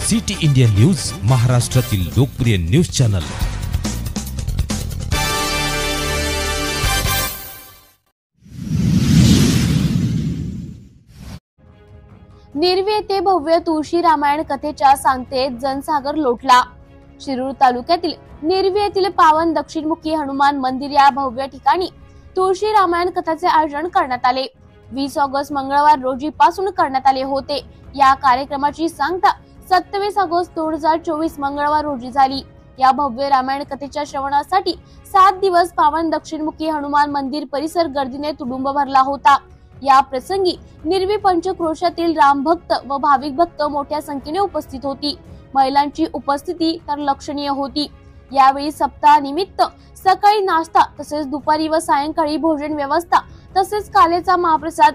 City India news, महाराष्ट्रातील लोकप्रिय news channel. निरवी येथे भव्य तुळशी रामायण कथेच्या सांगतेत जनसागर लोटला। शिरूर तालुक्यातील निरवी येथील पावन दक्षिणमुखी हनुमान मंदिर या भव्य ठिकाणी तुळशी रामायण कथेचे आयोजन करण्यात आले। 20 ऑगस्ट मंगळवार रोजी पासून करण्यात आले होते। या कार्यक्रमाची सांगता 27 ऑगस्ट 2024 मंगळवार रोजी झाली। या भव्य रामायण कथेच्या श्रवणासाठी 7 दिवस पावन दक्षिणमुखी हनुमान मंदिर परिसर गर्दीने तुडुंब भरला होता। या प्रसंगी निरवी पंचक्रोशातील राम भक्त व भाविक भक्त मोठ्या संख्येने उपस्थित होती। महिलांची उपस्थिती तर लक्षणीय होती। यावेळी सप्ताह निमित्त सकाळी नाश्ता तसेच दुपारी व सायंकाळी भोजन व्यवस्था तसेच कालेचा महाप्रसाद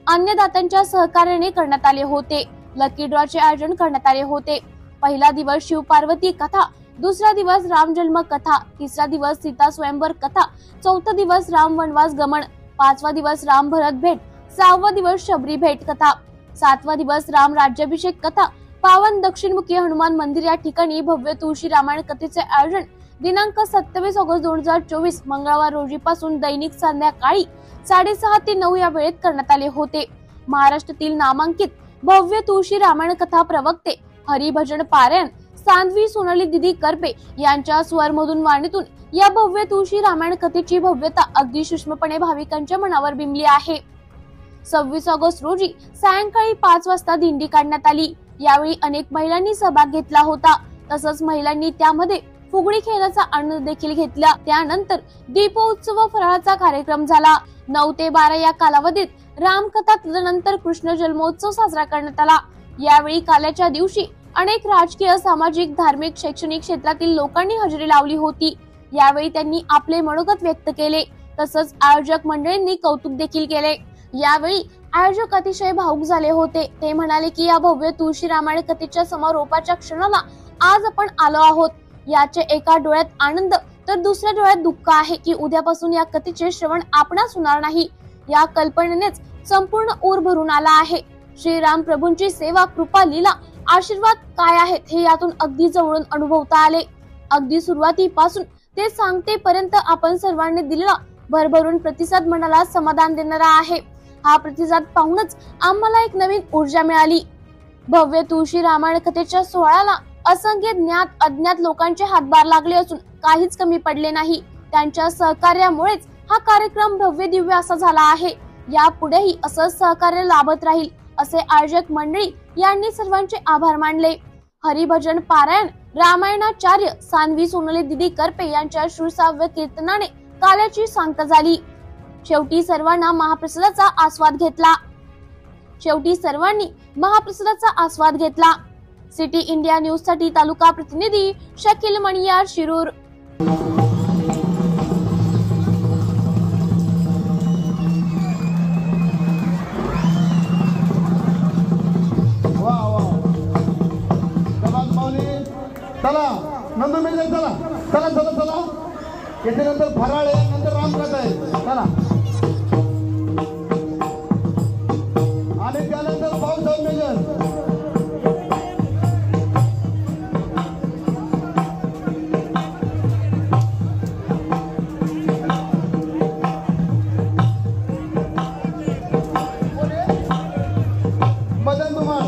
अन्नदात्यांच्या सहकार्याने करण्यात आले होते। लकी ड्रॉचे आयोजन करण्यात आले होते। पहिला दिवस शिव पार्वती कथा, दुसरा दिवस राम जन्म कथा, तिसरा दिवस सीता स्वयंवर कथा, चौथा दिवस राम वनवास गमन, पाचवा दिवस राम भरत भेट, सहावा दिवस शबरी भेट कथा, सातवा दिवस राम राज्याभिषेक कथा। पावन दक्षिणमुखी हनुमान मंदिर या ठिकाणी भव्य तुळशी रामायण कथेचे आयोजन दिनांक 27 ऑगस्ट 2024 मंगळवार रोजी पासून दैनिक संध्याकाळी 6:30 ते 9 या वेळेत करण्यात आले होते। महाराष्ट्रातील नामांकित भव्य तुळशी रामायण कथा प्रवक्ते हरिभजन पारायण सांध्वी सोनाली दिदी करपे यांच्या स्वरमधून वाणीतून या भव्य तुळशी रामायण कथेची भव्यता अगदी सूक्ष्मपणे भाविकांच्या मनावर बिंबली आहे। 26 ऑगस्ट रोजी सायंकाळी 5 वाजता दिंडी काढण्यात आली। यावेळी अनेक महिलांनी सहभाग घेतला होता। तसंच महिलांनी त्यामध्ये फुगडी खेळण्याचा आनंद देखील घेतला। त्यानंतर दीपोत्सव व फराळाचा कार्यक्रम झाला। 9 ते 12 या कालावधीत रामकथा, तदनंतर कृष्ण जन्मोत्सव साजरा करण्यात आला। यावेळी काल्याच्या दिवशी अनेक राजकीय, सामाजिक, धार्मिक, शैक्षणिक क्षेत्रातील लोकांनी हजेरी लावली होती। यावेळी त्यांनी आपले मनोगत व्यक्त केले। तसंच आयोजक मंडळींनी कौतुक देखील केले। यावेळी आयोजक अतिशय भावुक झाले होते। ते म्हणाले की या भव्य तुळशी रामायण कथेच्या समारोपाच्या क्षणाला आज आपण आलो आहोत। याचे एका डोळ्यात आनंद तर दुसऱ्या डोळ्यात दुःख आहे की उद्यापासून या कथेचे श्रवण आपणास होणार नाही। या कल्पनेनेच संपूर्ण ऊर भरून आला आहे। श्रीराम प्रभूंची सेवा, कृपा, लीला, आशीर्वाद काय आहेत हे यातून अगदी जवळून अनुभवता आले। अगदी सुरुवातीपासून ते सांगतेपर्यंत आपण सर्वांनी दिलेला भरभरून प्रतिसाद मनाला समाधान देणारा आहे। हा प्रतिसाद पाहूनच आम्हाला एक नवीन ऊर्जा मिळाली। भव्य तुळशी रामायण कथेच्या सोहळ्याला असंख्य ज्ञात अज्ञात लोकांचे हातभार लागले असून काहीच कमी पडले नाही। त्यांच्या सहकार्यामुळेच हा कार्यक्रम भव्य दिव्य असा झाला आहे। यापुढेही असंच सहकार्य लाभत राहील असे आयोजक मंडळी यांनी सर्वांचे आभार मानले। हरिभजन पारायण रामायणाचार्य सांध्वी सोनाली दिदी करपे यांच्या श्रुश्राव्य कीर्तनाने काल्याची सांगता झाली। शेवटी सर्वांनी महाप्रसादाचा आस्वाद घेतला। सिटी इंडिया न्यूज साठी तालुका प्रतिनिधी शकील मणियार, शिरूर। चला नंदू मेजर, चला चला चला चला, याच्यानंतर फराळ आहे, नंतर रामकथा आहे। चला आणि त्यानंतर भाऊसाहेब मेजर। मदन कुमार,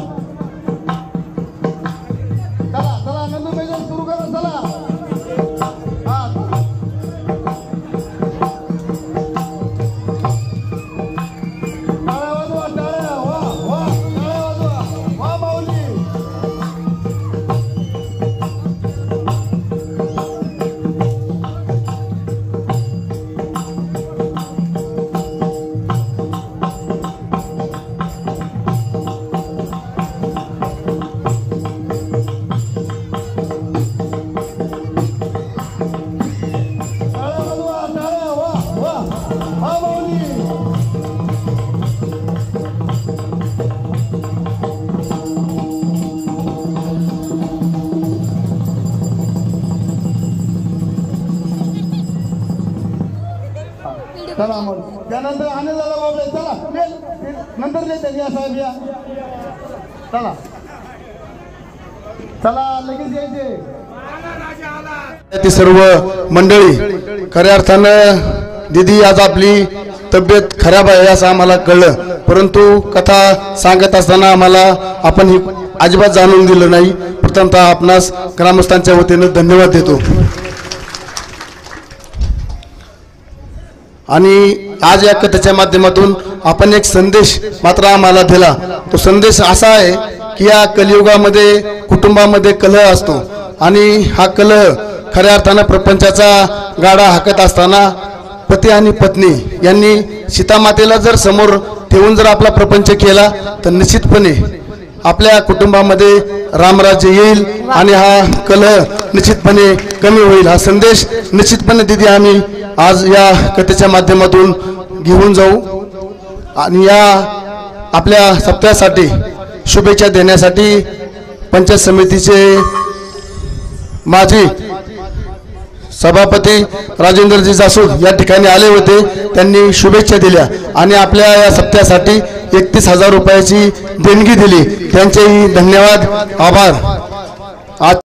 चला चला नंदू मेजर सुरू करा, चला। चला मग त्यानंतर आनंद झाला बाबा, चला नंतर देते या साहेब या, चला चला लगेच यायचे. ती सर्व मंडळी खऱ्या अर्थानं दीदी आज आपली तब्येत खराब आहे असं आम्हाला कळलं, परंतु कथा सांगत असताना आम्हाला आपण ही अजिबात जाणून दिलं नाही. प्रथमतः आपणास ग्रामस्थांच्या वतीनं धन्यवाद देतो. आणि आज या कथेच्या माध्यमातून आपण एक संदेश मात्र आम्हाला दिला. तो संदेश असा आहे की या कलियुगामध्ये कुटुंबामध्ये कलह असतो आणि हा कलह खऱ्या अर्थानं प्रपंचाचा गाडा हाकत असताना पती आणि पत्नी यांनी सीतामातेला जर समोर ठेवून जर आपला प्रपंच केला तर निश्चितपणे आपल्या कुटुंबामध्ये रामराज्य येईल आणि हा कलह निश्चितपणे कमी होईल. हा संदेश निश्चितपणे दीदी आम्ही आज या कथेच्या माध्यमातून घेऊन जाऊ. आणि या आपल्या सप्ताहासाठी शुभेच्छा देण्यासाठी पंचायत समितीचे माजी सभापती राजेंद्रजी जासूद या ठिकाणी आले होते. त्यांनी शुभेच्छा दिल्या आणि आपल्या या सप्ताहासाठी 31,000 रुपयाची देणगी दिली. त्यांचेही धन्यवाद, आभार. आज